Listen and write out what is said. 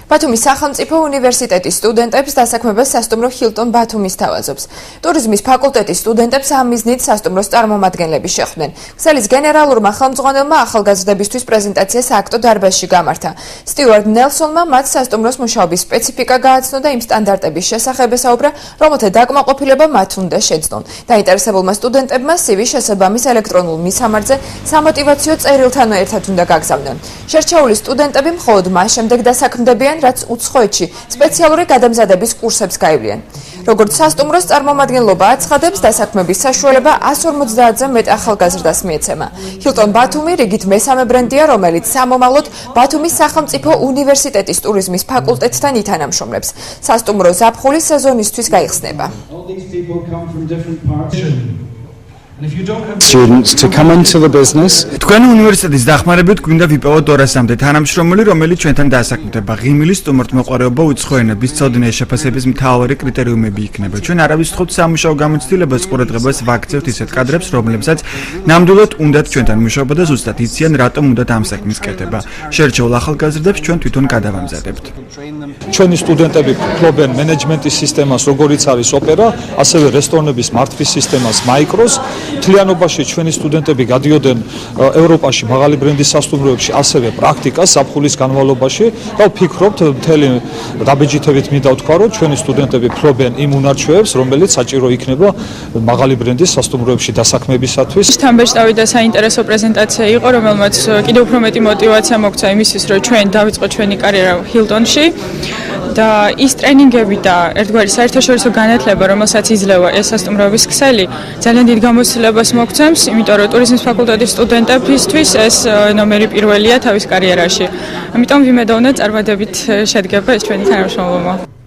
ბათუმის სახელმწიფო უნივერსიტეტის სტუდენტებს დასაქმებას სასტუმრო ჰილტონ ბათუმის თავაზობს. ტურიზმის ფაკულტეტის სტუდენტებს ამ მიზნით სასტუმროს წარმომადგენლები შეხვდნენ. ქსელის გენერალურმა ხელმძღვანელმა ახალგაზრდებისთვის პრეზენტაცია სააქტო დარბაზში გამართა. სტიუარტ ნელსონმა მათ სასტუმროს მუშაობის სპეციფიკა გააცნო და იმ სტანდარტების შესახებ ესაუბრა, რომელთა დაკმაყოფილება მათ უნდა შეძლონ. დაინტერესებულმა სტუდენტებმა CV შესაბამის ელექტრონულ მისამართზე სამოტივაციო წერილთან ერთად უნდა გაგზავნონ. შერჩეული სტუდენტები მხოლოდ მას შემდეგ დასაქმდებიან, რაც უცხოეთში სპეციალური გადამზადების კურსებს გაივლიან. როგორც სასტუმროს წარმომადგენლობა აცხადებს, დასაქმების საშუალება 150-ზე მეტ ახალგაზრდას მიეცემა. ჰილტონ ბათუმი რიგით მესამე ბრენდია, რომელიც სამომავლოდ ბათუმის სახელმწიფო უნივერსიტეტის ტურიზმის ფაკულტეტთან ითანამშრომლებს. სასტუმრო ზაფხულის სეზონისთვის გაიხსნება. Students to come into the business. თქვენ უნივერსიტეტის დახმარებით გვინდა ვიპოვოთ 200-მდე თანამშრომელი, რომელიც ჩვენთან დასაქმდება. ღიმილის სტუმართმოყვარეობა, უცხოენების ცოდნის შეფასების მთავარი კრიტერიუმები იქნება. ჩვენ არავის ვთხოვთ სამუშაო გამოცდილებას, ყურადღებას ვაქცევთ ისეთ კადრებს, რომლებსაც ნამდვილად უნდათ ჩვენთან მუშაობა და ზუსტად იციან, რატომ უნდათ ამ საქმის კეთება. შერჩეულ ახალგაზრდებს ჩვენ თვითონ გადავამზადებთ. ჩვენი სტუდენტები ფლობენ მენეჯმენტის სისტემას, როგორიც არის ოპერა, ასევე რესტორნების მართვის სისტემას, მაიკროს. მთლიანობაში ჩვენი სტუდენტები გადიოდნენ ევროპაში მაღალი ბრენდის სასტუმროებში, ასევე პრაქტიკას ზაფხულის განმავლობაში და ვფიქრობთ, მთელი დაბეჯითებით მინდა ვთქვა, რომ ჩვენი სტუდენტები ფლობენ იმ უნარჩვევებს, რომელიც საჭირო იქნება მაღალი ბრენდის სასტუმროებში დასაქმებისათვის. თამბეშტავი და საინტერესო პრეზენტაცია იყო, რომელმაც კიდევ უფრო მეტი мотиваცია მოგცა იმისთვის, რომ ჩვენ დავიწყოთ ჩვენი კარიერა ჰილტონში. და ის ტრენინგები და ერთგვარი საერთაშორისო განათლება, რომელსაც იძლევა ეს სასტუმროების ქსელი, ძალიან დიდ გამოცდილებას მოგცემს, იმიტომ რომ ტურიზმის ფაკულტეტის სტუდენტებისთვის ეს ნომერი პირველია თავის კარიერაში. ამიტომ ვიმედოვნებ, წარმატებით შედგება ეს ჩვენი თანამშრომლობა.